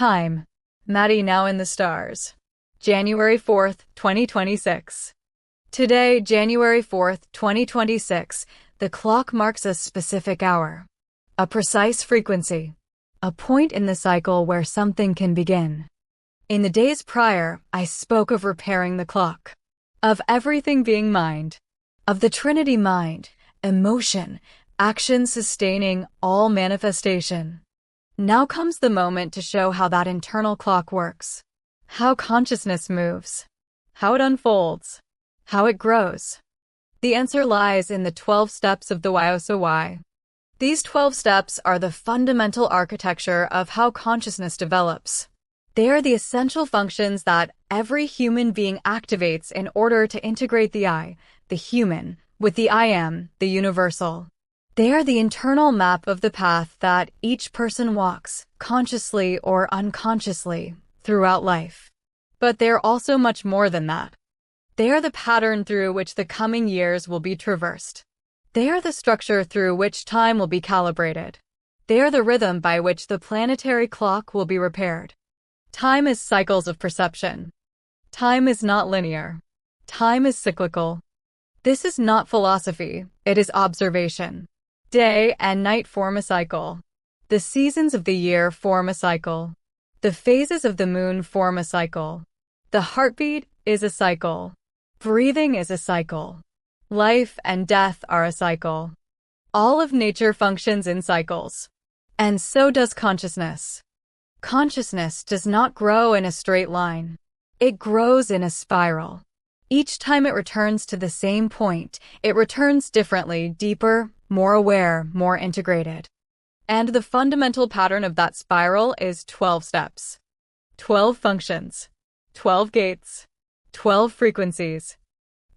Time. Maddie now in the stars. January 4th, 2026. Today, January 4th, 2026, the clock marks a specific hour. A precise frequency. A point in the cycle where something can begin. In the days prior, I spoke of repairing the clock. Of everything being mind. Of the Trinity mind, emotion, action sustaining all manifestation. Now comes the moment to show how that internal clock works. How consciousness moves. How it unfolds. How it grows. The answer lies in the 12 steps of the SoyMati. These 12 steps are the fundamental architecture of how consciousness develops. They are the essential functions that every human being activates in order to integrate the I, the human, with the I am, the universal. They are the internal map of the path that each person walks, consciously or unconsciously, throughout life. But they are also much more than that. They are the pattern through which the coming years will be traversed. They are the structure through which time will be calibrated. They are the rhythm by which the planetary clock will be repaired. Time is cycles of perception. Time is not linear. Time is cyclical. This is not philosophy, it is observation. Day and night form a cycle. The seasons of the year form a cycle. The phases of the moon form a cycle. The heartbeat is a cycle. Breathing is a cycle. Life and death are a cycle. All of nature functions in cycles. And so does consciousness. Consciousness does not grow in a straight line. It grows in a spiral. Each time it returns to the same point, it returns differently, deeper, more aware, more integrated. And the fundamental pattern of that spiral is 12 steps. 12 functions. 12 gates. 12 frequencies.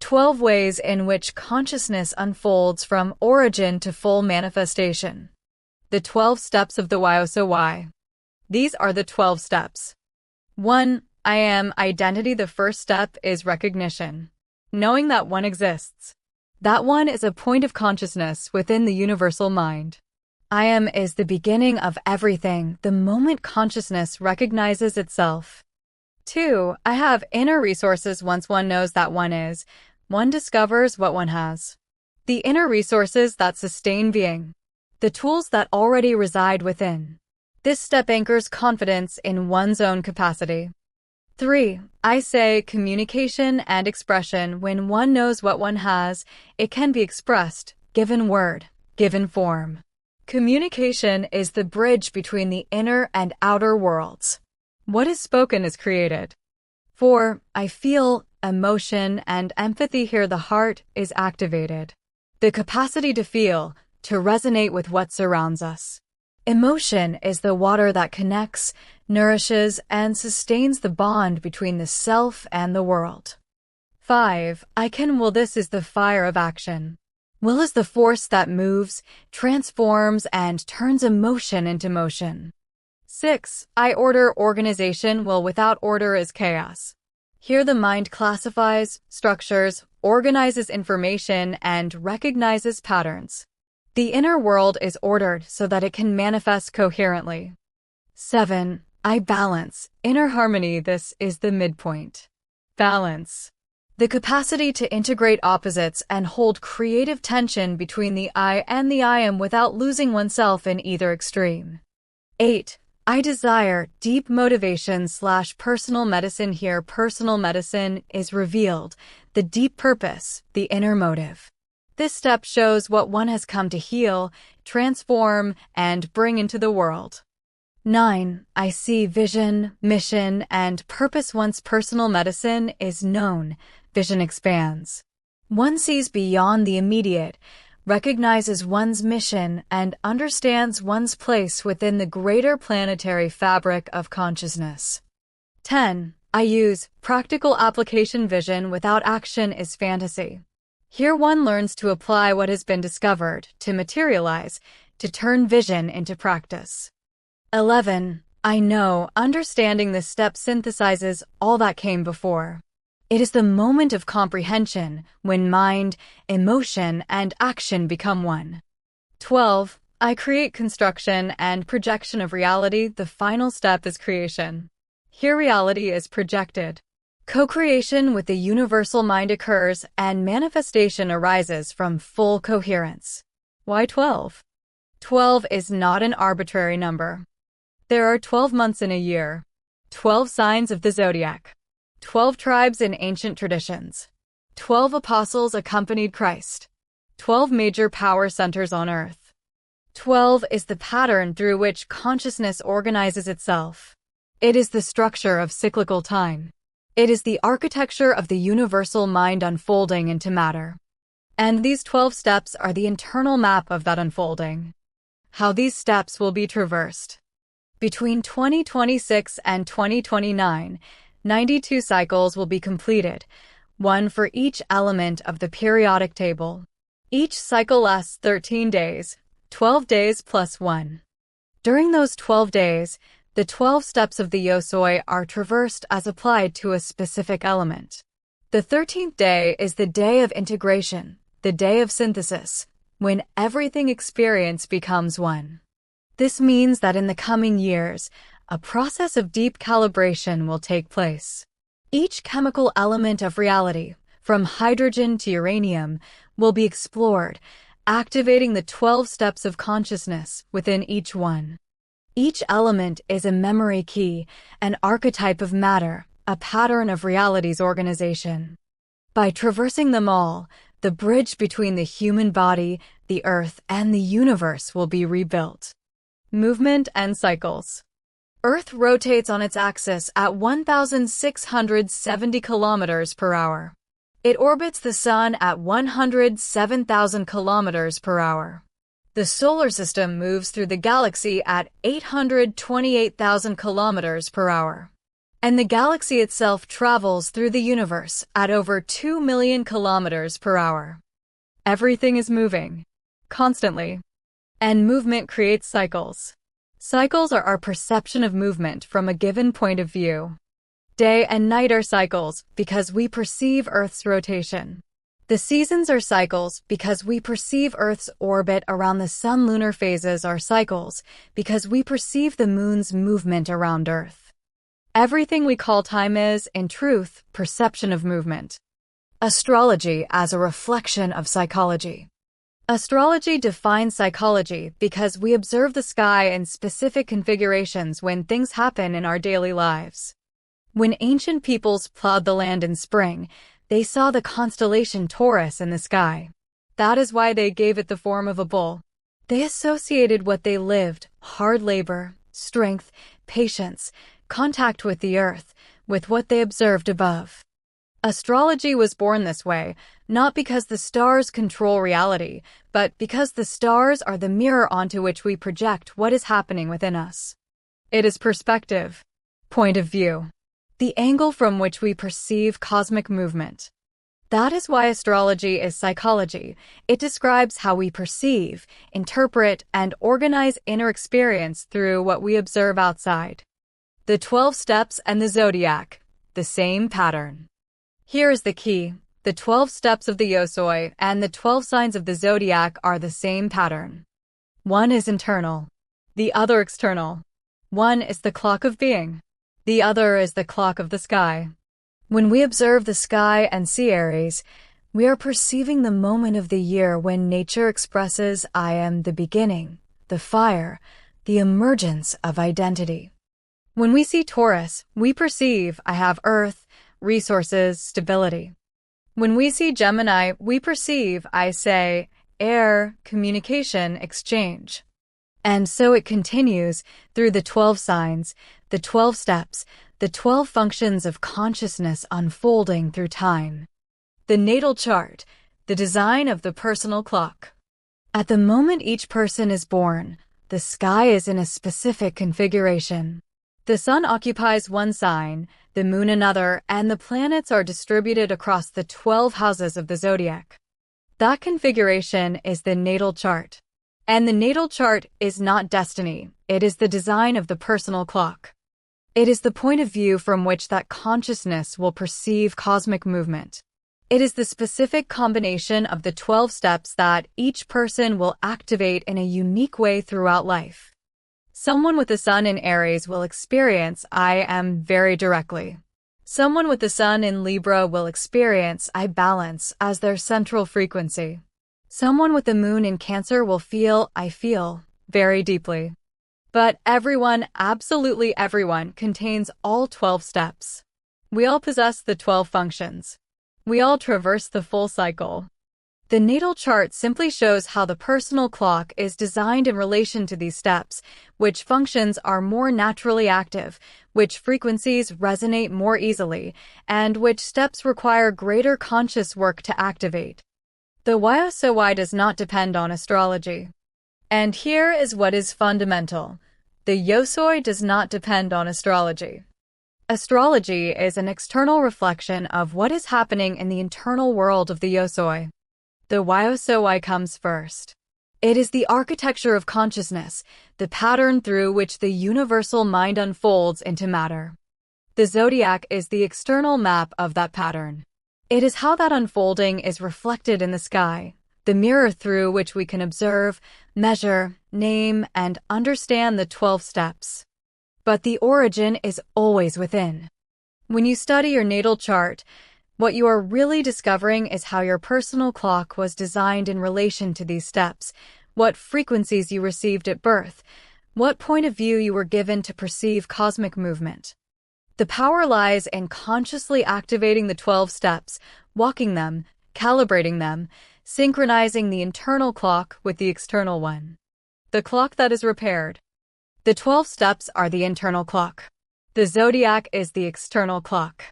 12 ways in which consciousness unfolds from origin to full manifestation. The 12 steps of the SoyMati. These are the 12 steps. 1. I am identity. The first step is recognition. Knowing that one exists. That one is a point of consciousness within the universal mind. I am is the beginning of everything the moment consciousness recognizes itself. 2. I have inner resources. Once one knows that one is, one discovers what one has. The inner resources that sustain being. The tools that already reside within. This step anchors confidence in one's own capacity. 3. I say communication and expression. When one knows what one has, it can be expressed, given word, given form. Communication is the bridge between the inner and outer worlds. What is spoken is created. 4. I feel emotion and empathy. Here the heart is activated. The capacity to feel, to resonate with what surrounds us. Emotion is the water that connects, nourishes, and sustains the bond between the self and the world. 5. I can will. This is the fire of action. Will is the force that moves, transforms, and turns emotion into motion. 6. I order. Organization. Will without order is chaos. Here the mind classifies, structures, organizes information, and recognizes patterns. The inner world is ordered so that it can manifest coherently. 7. I balance. Inner harmony. This is the midpoint. Balance. The capacity to integrate opposites and hold creative tension between the I and the I am without losing oneself in either extreme. 8. I desire. Deep motivation / personal medicine. Here personal medicine is revealed, the deep purpose, the inner motive. This step shows what one has come to heal, transform, and bring into the world. 9. I see. Vision, mission, and purpose. Once personal medicine is known, vision expands. One sees beyond the immediate, recognizes one's mission, and understands one's place within the greater planetary fabric of consciousness. 10. I use. Practical application. Vision without action is fantasy. Here one learns to apply what has been discovered, to materialize, to turn vision into practice. 11. I know. Understanding. This step synthesizes all that came before. It is the moment of comprehension when mind, emotion, and action become one. 12. I create construction and projection of reality. The final step is creation. Here reality is projected. Co-creation with the universal mind occurs and manifestation arises from full coherence. Why 12? 12 is not an arbitrary number. There are 12 months in a year, 12 signs of the zodiac, 12 tribes in ancient traditions, 12 apostles accompanied Christ, 12 major power centers on earth. 12 is the pattern through which consciousness organizes itself. It is the structure of cyclical time. It is the architecture of the universal mind unfolding into matter. And these 12 steps are the internal map of that unfolding. How these steps will be traversed. Between 2026 and 2029, 92 cycles will be completed, one for each element of the periodic table. Each cycle lasts 13 days, 12 days plus 1. During those 12 days, the 12 steps of the Yosoi are traversed as applied to a specific element. The 13th day is the day of integration, the day of synthesis, when everything experience becomes one. This means that in the coming years, a process of deep calibration will take place. Each chemical element of reality, from hydrogen to uranium, will be explored, activating the 12 steps of consciousness within each one. Each element is a memory key, an archetype of matter, a pattern of reality's organization. By traversing them all, the bridge between the human body, the earth, and the universe will be rebuilt. Movement and cycles. Earth rotates on its axis at 1,670 kilometers per hour. It orbits the Sun at 107,000 kilometers per hour. The solar system moves through the galaxy at 828,000 kilometers per hour. And the galaxy itself travels through the universe at over 2 million kilometers per hour. Everything is moving, constantly. And movement creates cycles. Cycles are our perception of movement from a given point of view. Day and night are cycles because we perceive Earth's rotation. The seasons are cycles because we perceive Earth's orbit around the sun-lunar phases are cycles because we perceive the moon's movement around Earth. Everything we call time is, in truth, perception of movement. Astrology as a reflection of psychology. Astrology defines psychology because we observe the sky in specific configurations when things happen in our daily lives. When ancient peoples plowed the land in spring, they saw the constellation Taurus in the sky. That is why they gave it the form of a bull. They associated what they lived, hard labor, strength, patience, contact with the earth, with what they observed above. Astrology was born this way, not because the stars control reality, but because the stars are the mirror onto which we project what is happening within us. It is perspective, point of view, the angle from which we perceive cosmic movement. That is why astrology is psychology. It describes how we perceive, interpret, and organize inner experience through what we observe outside. The 12 steps and the zodiac, the same pattern. Here is the key. The 12 steps of the Yosoi and the 12 signs of the zodiac are the same pattern. One is internal, the other external. One is the clock of being. The other is the clock of the sky. When we observe the sky and see Aries, we are perceiving the moment of the year when nature expresses I am the beginning, the fire, the emergence of identity. When we see Taurus, we perceive I have earth, resources, stability. When we see Gemini, we perceive I say air, communication, exchange. And so it continues through the 12 signs, the 12 steps, the 12 functions of consciousness unfolding through time. The natal chart, the design of the personal clock. At the moment each person is born, the sky is in a specific configuration. The sun occupies one sign, the moon another, and the planets are distributed across the 12 houses of the zodiac. That configuration is the natal chart. And the natal chart is not destiny, it is the design of the personal clock. It is the point of view from which that consciousness will perceive cosmic movement. It is the specific combination of the 12 steps that each person will activate in a unique way throughout life. Someone with the sun in Aries will experience I am very directly. Someone with the sun in Libra will experience I balance as their central frequency. Someone with the moon in Cancer will feel I feel very deeply. But everyone, absolutely everyone, contains all 12 steps. We all possess the 12 functions. We all traverse the full cycle. The natal chart simply shows how the personal clock is designed in relation to these steps, which functions are more naturally active, which frequencies resonate more easily, and which steps require greater conscious work to activate. The YOSOY does not depend on astrology. And here is what is fundamental. The YOSOY does not depend on astrology. Astrology is an external reflection of what is happening in the internal world of the YOSOY. The YOSOY comes first. It is the architecture of consciousness, the pattern through which the universal mind unfolds into matter. The zodiac is the external map of that pattern. It is how that unfolding is reflected in the sky, the mirror through which we can observe, measure, name, and understand the 12 steps. But the origin is always within. When you study your natal chart, what you are really discovering is how your personal clock was designed in relation to these steps, what frequencies you received at birth, what point of view you were given to perceive cosmic movement. The power lies in consciously activating the 12 steps, walking them, calibrating them, synchronizing the internal clock with the external one. The clock that is repaired. The 12 steps are the internal clock. The zodiac is the external clock.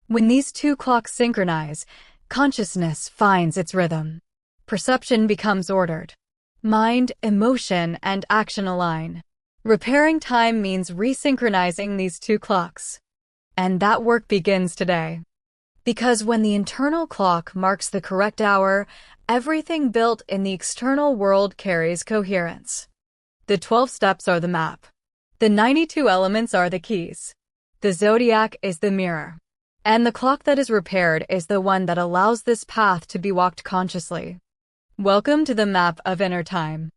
When these two clocks synchronize, consciousness finds its rhythm. Perception becomes ordered. Mind, emotion, and action align. Repairing time means resynchronizing these two clocks. And that work begins today. Because when the internal clock marks the correct hour, everything built in the external world carries coherence. The 12 steps are the map. The 92 elements are the keys. The zodiac is the mirror. And the clock that is repaired is the one that allows this path to be walked consciously. Welcome to the map of inner time.